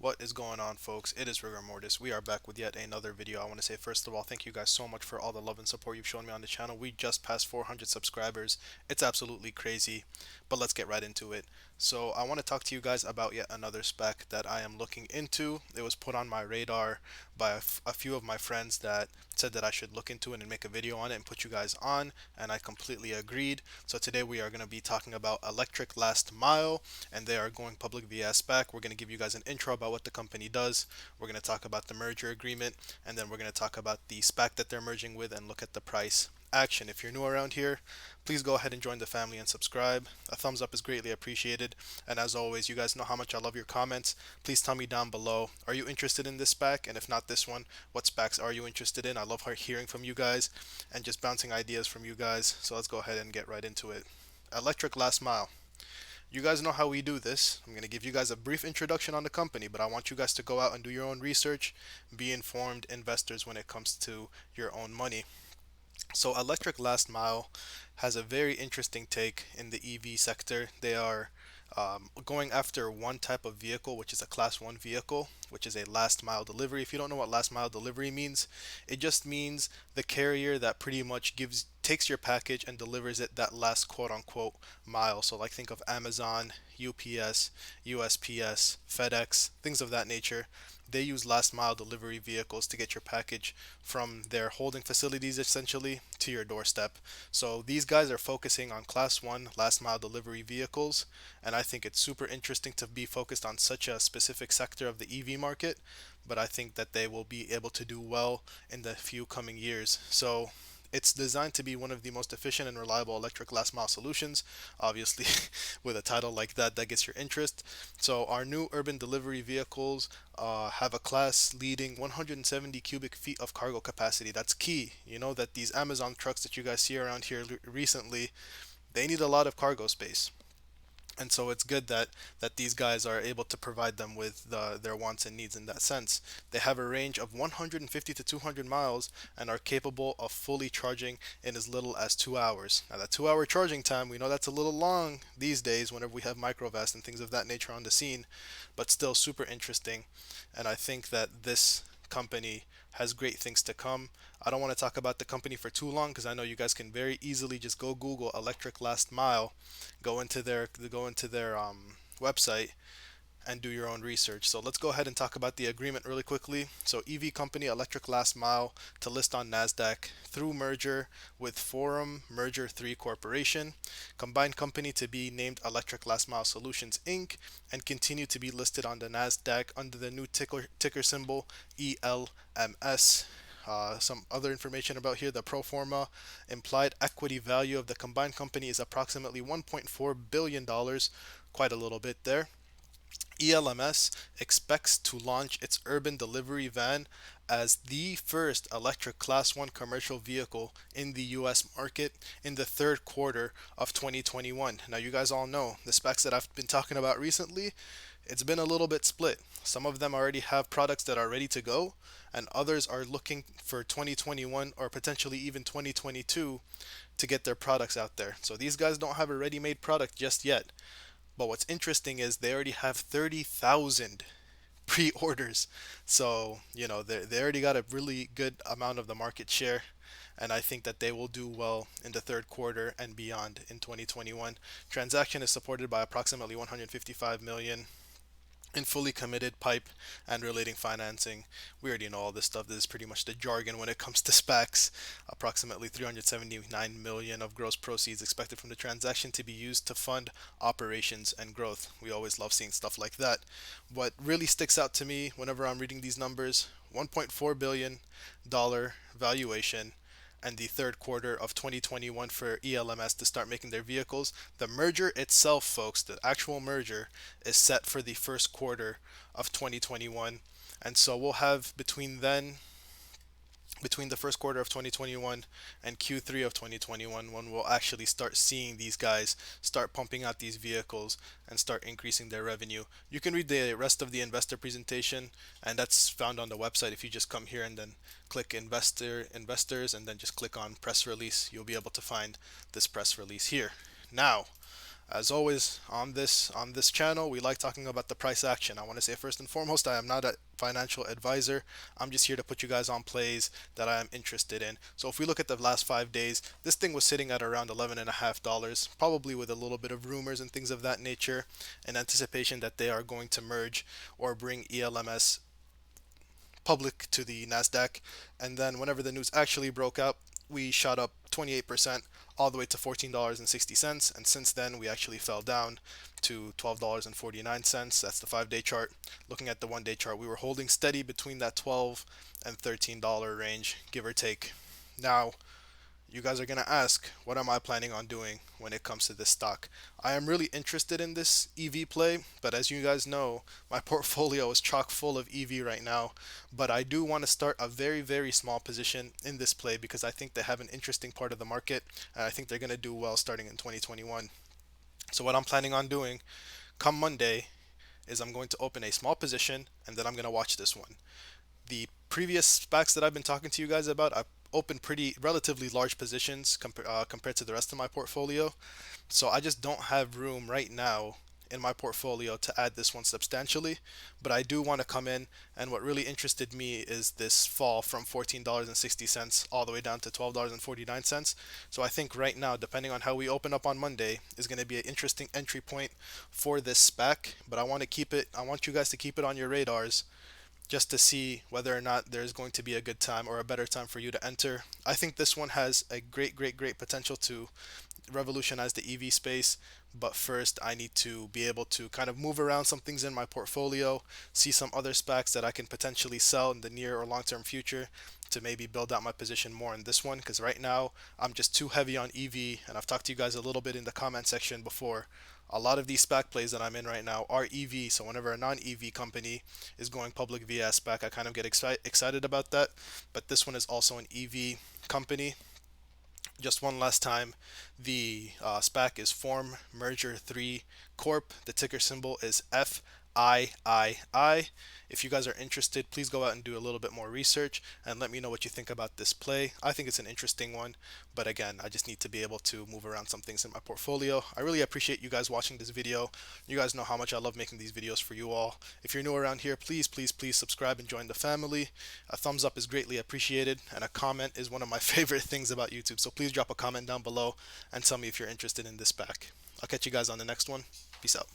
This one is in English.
What is going on, folks? It is Rigor Mortis. We are back with yet another video. I want to say, first of all, thank you guys so much for all the love and support you've shown me on the channel. We just passed 400 subscribers. It's absolutely crazy, but let's get right into it. So, I want to talk to you guys about yet another spec that I am looking into. It was put on my radar by a few of my friends that said that I should look into it and make a video on it and put you guys on, and I completely agreed. So, today we are going to be talking about Electric Last Mile, and they are going public via SPAC. We're going to give you guys an intro about what the company does. We're going to talk about the merger agreement, and then we're going to talk about the SPAC that they're merging with and look at the price action. If you're new around here, please go ahead and join the family and subscribe. A thumbs up is greatly appreciated. And as always, you guys know how much I love your comments. Please tell me down below, are you interested in this SPAC? And if not this one, what SPACs are you interested in? I love hearing from you guys and just bouncing ideas from you guys. So let's go ahead and get right into it. Electric Last Mile. You guys know how we do this. I'm going to give you guys a brief introduction on the company, but I want you guys to go out and do your own research, be informed investors when it comes to your own money. So, Electric Last Mile has a very interesting take in the EV sector. They are going after one type of vehicle, which is a Class 1 vehicle, which is a last mile delivery. If you don't know what last mile delivery means, it just means the carrier that pretty much takes your package and delivers it that last quote unquote mile. So, like, think of Amazon, UPS, USPS, FedEx, things of that nature. They use last mile delivery vehicles to get your package from their holding facilities essentially to your doorstep. So these guys are focusing on class 1 last mile delivery vehicles, and I think it's super interesting to be focused on such a specific sector of the EV market, but I think that they will be able to do well in the few coming years. So it's designed to be one of the most efficient and reliable electric last mile solutions. Obviously, with a title like that, that gets your interest. So, our new urban delivery vehicles have a class leading 170 cubic feet of cargo capacity. That's key. You know that these Amazon trucks that you guys see around here recently, they need a lot of cargo space, and so it's good that these guys are able to provide them with their wants and needs in that sense. They have a range of 150 to 200 miles and are capable of fully charging in as little as 2 hours. Now, that 2 hour charging time, we know that's a little long these days whenever we have microvast and things of that nature on the scene, but still super interesting. And I think that this company has great things to come. I don't want to talk about the company for too long because I know you guys can very easily just go Google Electric Last Mile, go into their website and do your own research. So let's go ahead and talk about the agreement really quickly. So EV company Electric Last Mile to list on NASDAQ through merger with Forum Merger III Corporation. Combined company to be named Electric Last Mile Solutions Inc. and continue to be listed on the NASDAQ under the new ticker symbol ELMS. Some other information about here, the pro forma implied equity value of the combined company is approximately $1.4 billion, quite a little bit there. ELMS expects to launch its urban delivery van as the first electric Class 1 commercial vehicle in the US market in the third quarter of 2021. Now, you guys all know the specs that I've been talking about recently, it's been a little bit split. Some of them already have products that are ready to go, and others are looking for 2021 or potentially even 2022 to get their products out there. So these guys don't have a ready made product just yet. But what's interesting is they already have 30,000 pre-orders. So, they already got a really good amount of the market share. And I think that they will do well in the third quarter and beyond in 2021. Transaction is supported by approximately 155 million in fully committed pipe and relating financing. We already know all this stuff. This is pretty much the jargon when it comes to SPACs. Approximately 379 million of gross proceeds expected from the transaction to be used to fund operations and growth. We always love seeing stuff like that. What really sticks out to me whenever I'm reading these numbers, $1.4 billion valuation, and the third quarter of 2021 for ELMS to start making their vehicles. The merger itself, folks, the actual merger, is set for the first quarter of 2021. And so we'll have between the first quarter of 2021 and Q3 of 2021 when we'll actually start seeing these guys start pumping out these vehicles and start increasing their revenue. You can read the rest of the investor presentation, and that's found on the website. If you just come here and then click investors and then just click on press release, you'll be able to find this press release here. Now, As always, on this channel, we like talking about the price action. I want to say first and foremost, I am not a financial advisor. I'm just here to put you guys on plays that I am interested in. So if we look at the last 5 days, this thing was sitting at around $11.50, probably with a little bit of rumors and things of that nature, in anticipation that they are going to merge or bring ELMS public to the Nasdaq. And then whenever the news actually broke out, we shot up 28% all the way to $14.60, and since then we actually fell down to $12.49. That's the 5-day chart. Looking at the 1-day chart, we were holding steady between that $12 and $13 range, give or take. Now, you guys are going to ask, what am I planning on doing when it comes to this stock? I am really interested in this EV play, but as you guys know, my portfolio is chock full of EV right now. But I do want to start a very, very small position in this play because I think they have an interesting part of the market, and I think they're going to do well starting in 2021. So what I'm planning on doing come Monday is I'm going to open a small position, and then I'm going to watch this one. The previous SPACs that I've been talking to you guys about, I've opened pretty relatively large positions compared to the rest of my portfolio. So I just don't have room right now in my portfolio to add this one substantially, but I do want to come in, and what really interested me is this fall from $14.60 all the way down to $12.49. So I think right now, depending on how we open up on Monday, is going to be an interesting entry point for this SPAC, but I want you guys to keep it on your radars just to see whether or not there's going to be a good time or a better time for you to enter. I think this one has a great potential to revolutionize the EV space. But first, I need to be able to kind of move around some things in my portfolio, see some other SPACs that I can potentially sell in the near or long term future to maybe build out my position more in this one. Because right now, I'm just too heavy on EV, and I've talked to you guys a little bit in the comment section before. A lot of these SPAC plays that I'm in right now are EV, so whenever a non-EV company is going public via SPAC, I kind of get excited about that. But this one is also an EV company. Just one last time, the SPAC is Forum Merger III Corp. The ticker symbol is FIII. If you guys are interested, please go out and do a little bit more research and let me know what you think about this play. I think it's an interesting one, but again, I just need to be able to move around some things in my portfolio. I really appreciate you guys watching this video. You guys know how much I love making these videos for you all. If you're new around here, please subscribe and join the family. A thumbs up is greatly appreciated, and a comment is one of my favorite things about YouTube. So please drop a comment down below and tell me if you're interested in this SPAC. I'll catch you guys on the next one. Peace out.